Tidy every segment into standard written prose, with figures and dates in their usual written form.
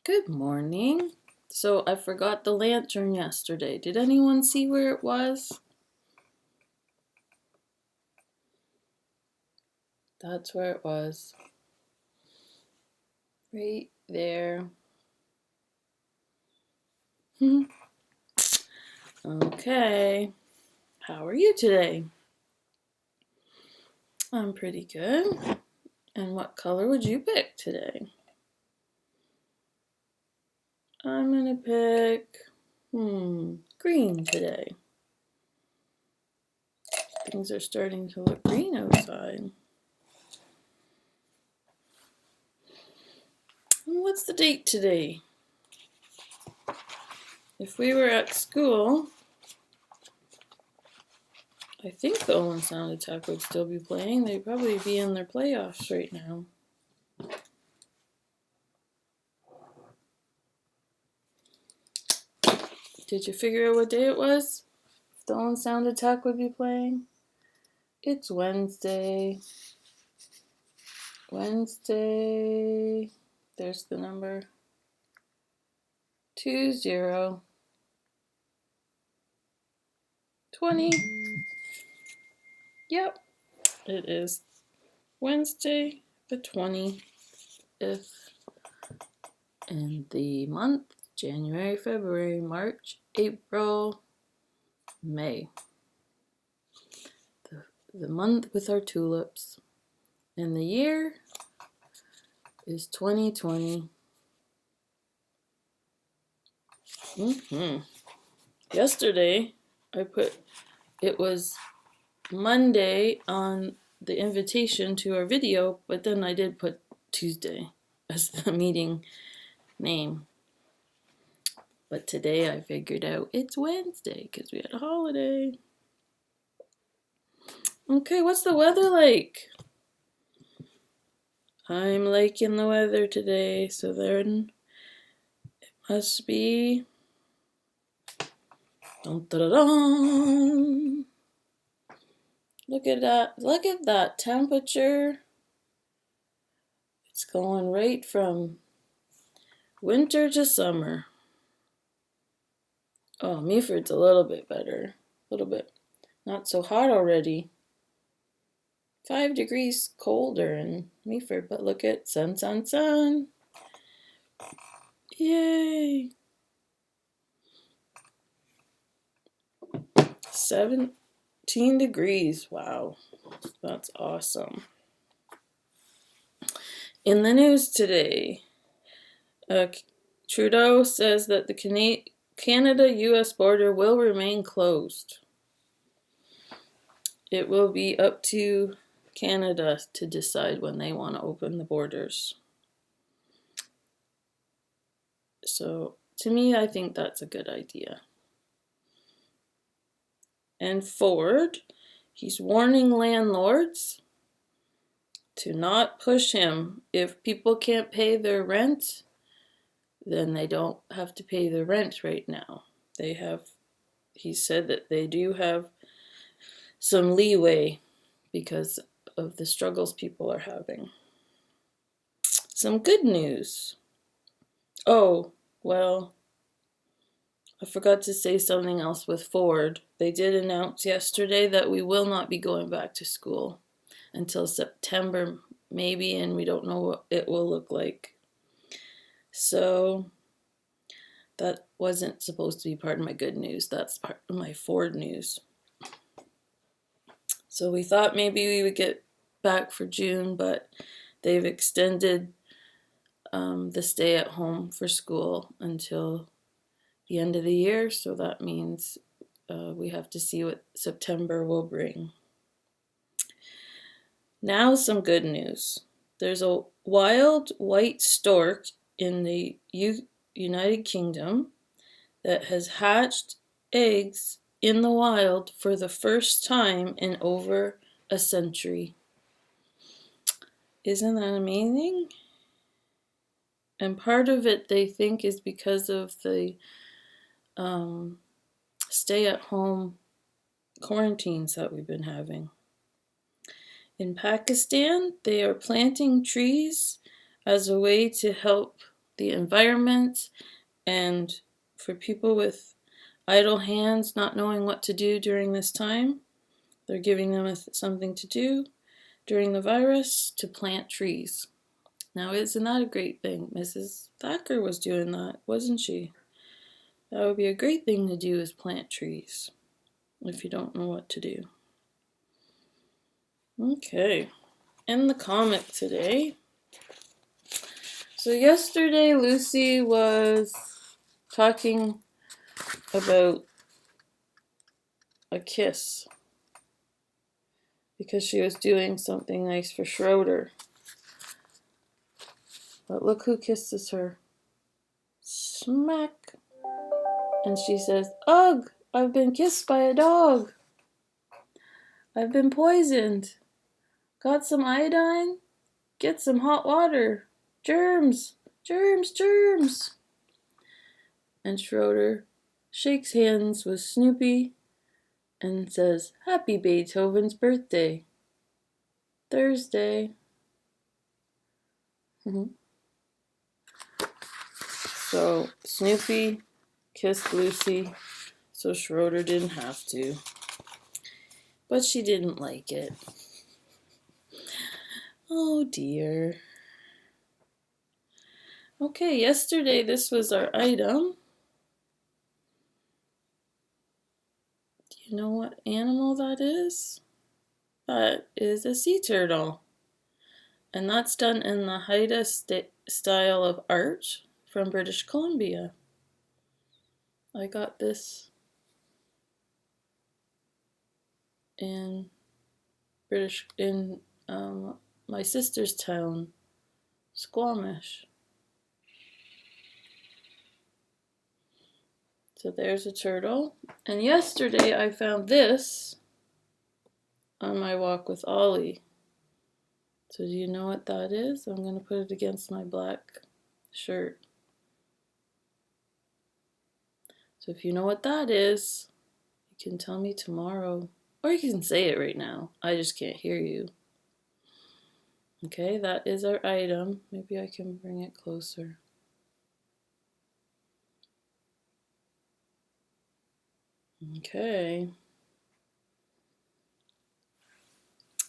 Good morning. So I forgot the lantern yesterday. Did anyone see where it was? That's where it was. Right there. Okay. How are you today? I'm pretty good. And what color would you pick today? I'm gonna pick green today. Things are starting to look green outside. And what's the date today? If we were at school, I think the Olin Sound Attack would still be playing. They'd probably be in their playoffs right now. Did you figure out what day it was? The Olin Sound Attack would be playing? It's Wednesday. Wednesday. There's the number. 20/20. Yep, it is Wednesday the 20th in the month January, February, March, April, May. The month with our tulips. And the year is 2020. Yesterday, it was Monday on the invitation to our video, but then I did put Tuesday as the meeting name. But today I figured out it's Wednesday because we had a holiday. Okay, what's the weather like? I'm liking the weather today, so then it must be. Dun, dun, dun, dun. Look at that temperature. It's going right from winter to summer. Oh, Meaford's a little bit better. A little bit not so hot already. 5 degrees colder in Meaford, but look at sun, sun, sun. Yay! 17 degrees. Wow, that's awesome. In the news today, Trudeau says that the Canada-US border will remain closed. It will be up to Canada to decide when they want to open the borders. So, to me, I think that's a good idea. And Ford, he's warning landlords to not push him. If people can't pay their rent, then they don't have to pay their rent right now. He said that they do have some leeway because of the struggles people are having. Some good news. Oh, well, I forgot to say something else with Ford. They did announce yesterday that we will not be going back to school until September, maybe, and we don't know what it will look like. So that wasn't supposed to be part of my good news. That's part of my Ford news. So we thought maybe we would get back for June, but they've extended the stay at home for school until the end of the year. So that means we have to see what September will bring. Now some good news. There's a wild white stork in the United Kingdom that has hatched eggs in the wild for the first time in over a century. Isn't that amazing? And part of it they think is because of the stay-at-home quarantines that we've been having. In Pakistan, they are planting trees as a way to help the environment, and for people with idle hands not knowing what to do during this time, they're giving them something to do during the virus, to plant trees. Now, isn't that a great thing? Mrs. Thacker was doing that, wasn't she? That would be a great thing to do, is plant trees, if you don't know what to do. Okay, in the comic today. So yesterday Lucy was talking about a kiss because she was doing something nice for Schroeder. But look who kisses her. Smack. And she says, "Ugh, I've been kissed by a dog. I've been poisoned. Got some iodine? Get some hot water. Germs, germs, germs." And Schroeder shakes hands with Snoopy and says, "Happy Beethoven's birthday. Thursday." So Snoopy kissed Lucy so Schroeder didn't have to. But she didn't like it. Oh dear. Okay, yesterday this was our item. Do you know what animal that is? That is a sea turtle. And that's done in the Haida style of art from British Columbia. I got this in my sister's town, Squamish. So there's a turtle. And yesterday I found this on my walk with Ollie. So do you know what that is? I'm going to put it against my black shirt. So if you know what that is, you can tell me tomorrow. Or you can say it right now. I just can't hear you. Okay, that is our item. Maybe I can bring it closer. Okay.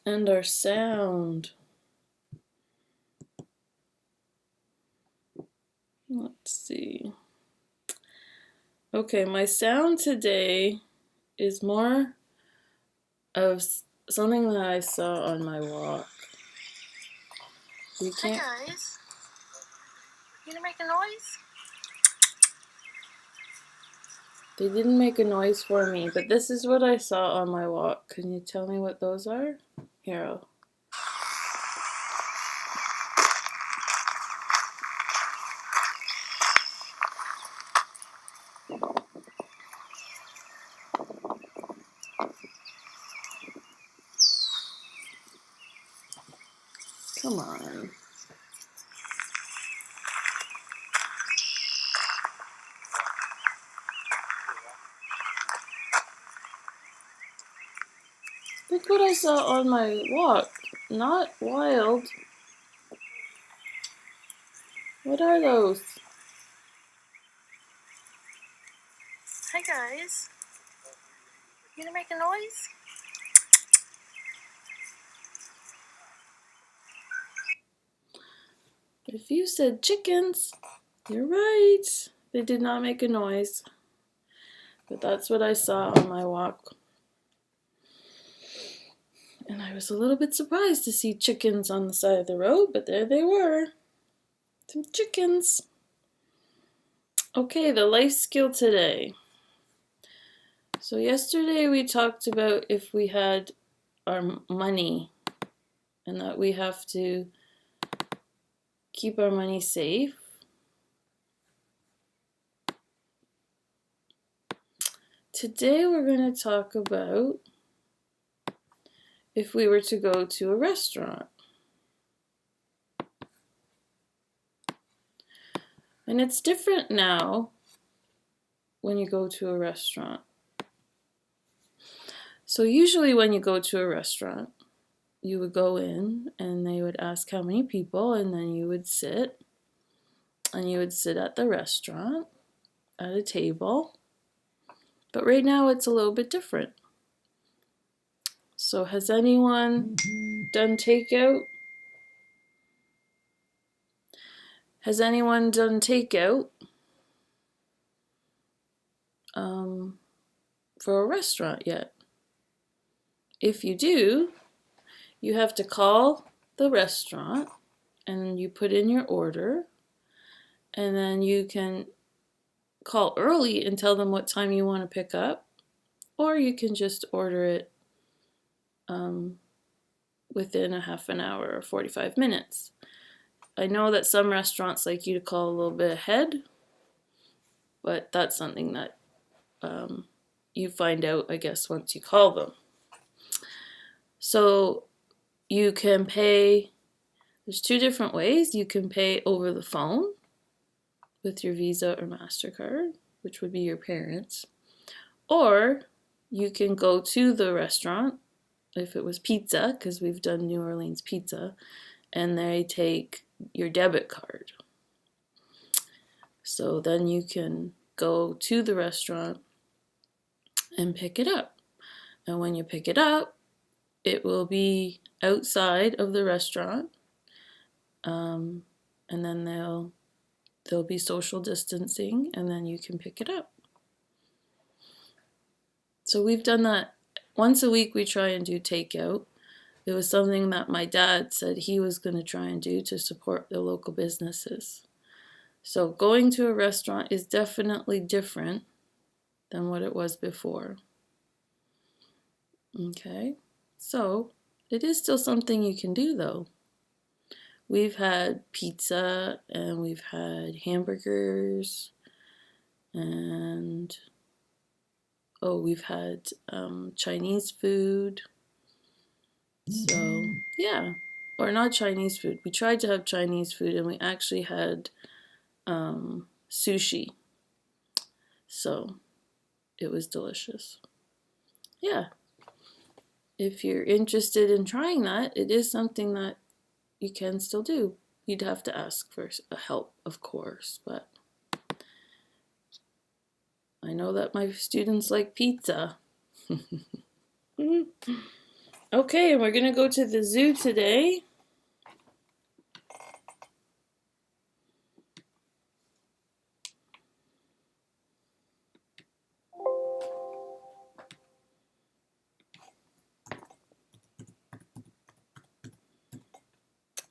And our sound. Let's see. Okay, my sound today is more of something that I saw on my walk. Hey guys, you gonna make a noise? They didn't make a noise for me, but this is what I saw on my walk. Can you tell me what those are? Here. Come on. Look what I saw on my walk. Not wild. What are those? Hey guys, you gonna make a noise? If you said chickens, you're right. They did not make a noise. But that's what I saw on my walk. And I was a little bit surprised to see chickens on the side of the road, but there they were. Some chickens. Okay, the life skill today. So yesterday we talked about if we had our money and that we have to keep our money safe. Today we're going to talk about if we were to go to a restaurant. And it's different now when you go to a restaurant. So usually when you go to a restaurant, you would go in and they would ask how many people, and then you would sit and you would sit at the restaurant at a table. But right now it's a little bit different. So has anyone done takeout? Has anyone done takeout for a restaurant yet? If you do, you have to call the restaurant and you put in your order, and then you can call early and tell them what time you want to pick up, or you can just order it within a half an hour or 45 minutes. I know that some restaurants like you to call a little bit ahead, but that's something that you find out, I guess, once you call them. So you can pay, there's two different ways. You can pay over the phone with your Visa or MasterCard, which would be your parents, or you can go to the restaurant, if it was pizza, because we've done New Orleans pizza, and they take your debit card. So then you can go to the restaurant and pick it up. And when you pick it up, it will be outside of the restaurant, and then there'll be social distancing, and then you can pick it up. So we've done that once a week. We try and do takeout. It was something that my dad said he was going to try and do to support the local businesses. So going to a restaurant is definitely different than what it was before. Okay, so it is still something you can do though. We've had pizza and we've had hamburgers, and we've had Chinese food. So yeah, or not Chinese food. We tried to have Chinese food and we actually had sushi. So it was delicious. Yeah. If you're interested in trying that, it is something that you can still do. You'd have to ask for help, of course, but I know that my students like pizza. Okay, we're going to go to the zoo today.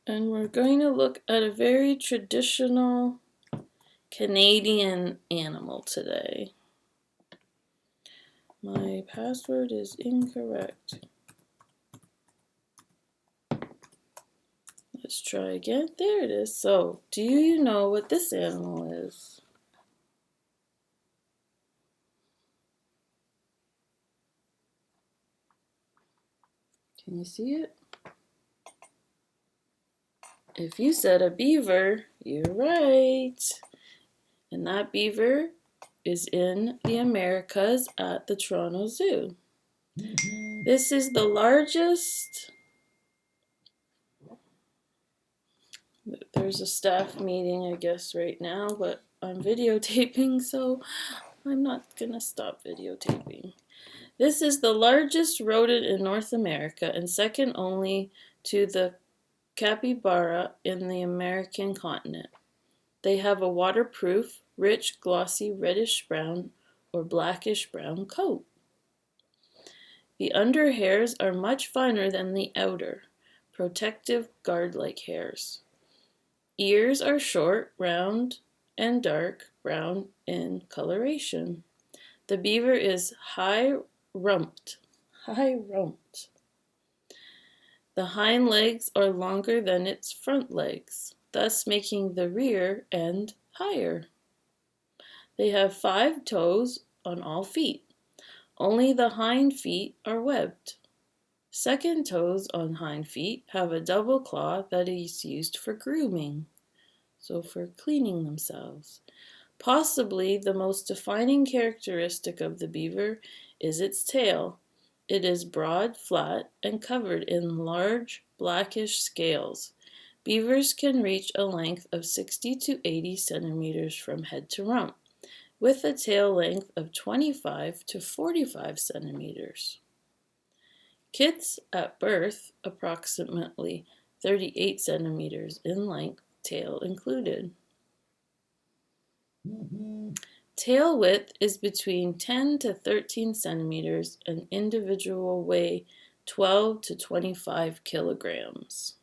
And we're going to look at a very traditional Canadian animal today. My password is incorrect. Let's try again. There it is. So, do you know what this animal is? Can you see it? If you said a beaver, you're right. And that beaver is in the Americas at the Toronto Zoo. This is the largest. There's a staff meeting, I guess, right now, but I'm videotaping, so I'm not gonna stop videotaping. This is the largest rodent in North America and second only to the capybara in the American continent. They have a waterproof, rich, glossy, reddish brown or blackish brown coat. The under hairs are much finer than the outer, protective guard-like hairs. Ears are short, round, and dark brown in coloration. The beaver is high-rumped. The hind legs are longer than its front legs, thus making the rear end higher. They have 5 toes on all feet. Only the hind feet are webbed. Second toes on hind feet have a double claw that is used for grooming, so for cleaning themselves. Possibly the most defining characteristic of the beaver is its tail. It is broad, flat, and covered in large blackish scales, Beavers can reach a length of 60 to 80 centimeters from head to rump, with a tail length of 25 to 45 centimeters. Kits at birth, approximately 38 centimeters in length, tail included. Tail width is between 10 to 13 centimeters and individual weigh 12 to 25 kilograms.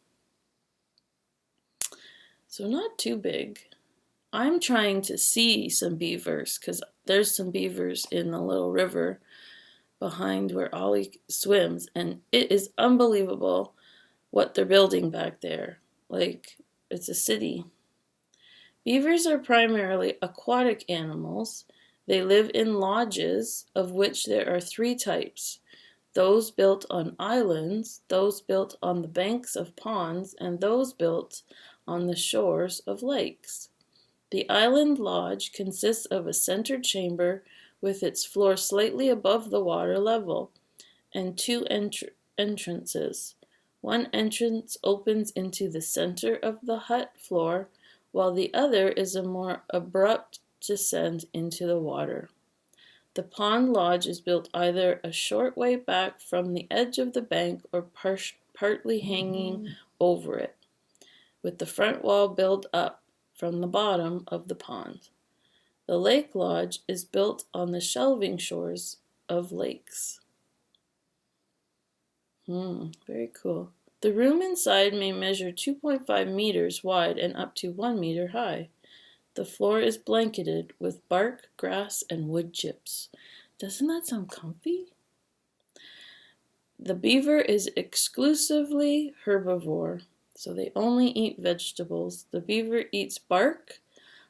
So not too big. I'm trying to see some beavers because there's some beavers in the little river behind where Ollie swims, and it is unbelievable what they're building back there. Like, it's a city. Beavers are primarily aquatic animals. They live in lodges, of which there are 3 types: those built on islands, those built on the banks of ponds, and those built on the shores of lakes. The island lodge consists of a center chamber with its floor slightly above the water level, and 2 entrances. One entrance opens into the center of the hut floor, while the other is a more abrupt descent into the water. The pond lodge is built either a short way back from the edge of the bank or partly hanging over it, with the front wall built up from the bottom of the pond. The lake lodge is built on the shelving shores of lakes. Very cool. The room inside may measure 2.5 meters wide and up to 1 meter high. The floor is blanketed with bark, grass, and wood chips. Doesn't that sound comfy? The beaver is exclusively herbivore, so they only eat vegetables. The beaver eats bark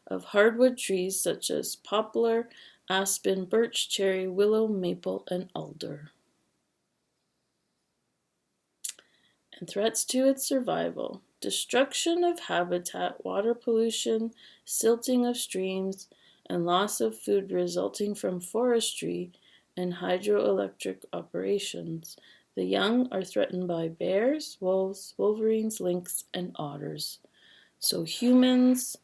of hardwood trees such as poplar, aspen, birch, cherry, willow, maple, and alder. And threats to its survival: destruction of habitat, water pollution, silting of streams, and loss of food resulting from forestry and hydroelectric operations. The young are threatened by bears, wolves, wolverines, lynx, and otters. So humans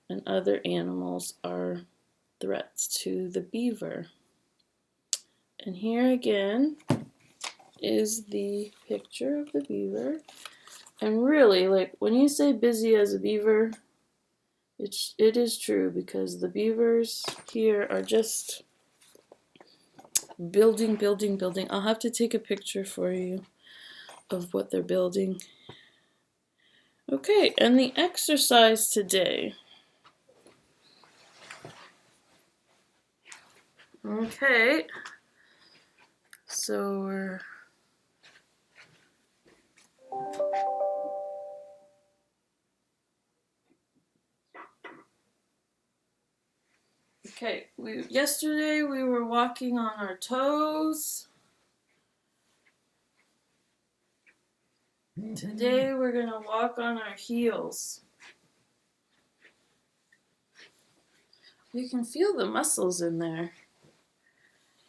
and other animals are threats to the beaver. And here again is the picture of the beaver. And really, like, when you say busy as a beaver, it is true, because the beavers here are just building. I'll have to take a picture for you of what they're building. Okay, and the exercise today. Okay, so we're yesterday we were walking on our toes. Today we're gonna walk on our heels. You can feel the muscles in there.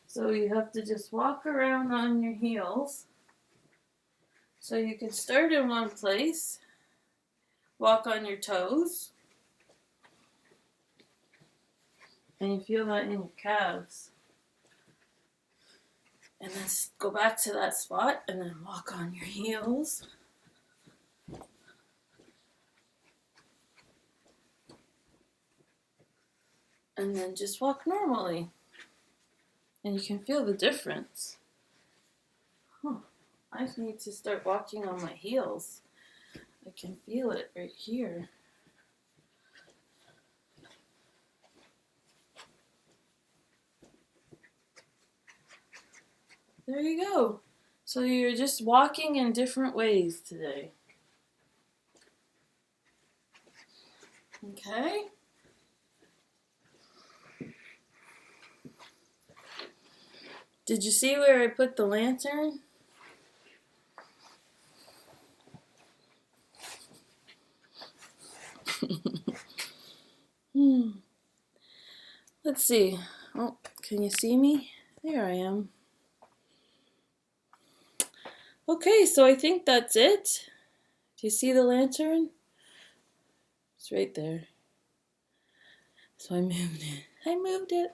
So you have to just walk around on your heels. So you can start in one place, walk on your toes, and you feel that in your calves. And then go back to that spot and then walk on your heels. And then just walk normally. And you can feel the difference. I need to start walking on my heels. I can feel it right here. There you go. So you're just walking in different ways today. Okay? Did you see where I put the lantern? Let's see. Oh, can you see me? There I am. Okay, so I think that's it. Do you see the lantern? It's right there. So I moved it.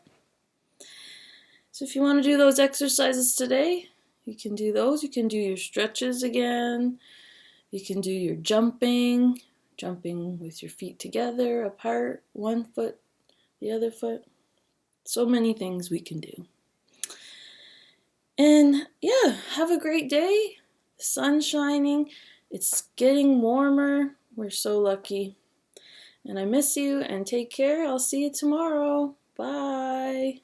So if you want to do those exercises today, you can do those. You can do your stretches again. You can do your jumping with your feet together, apart, one foot, the other foot. So many things we can do. And yeah, have a great day. The sun's shining. It's getting warmer. We're so lucky. And I miss you, and take care. I'll see you tomorrow. Bye.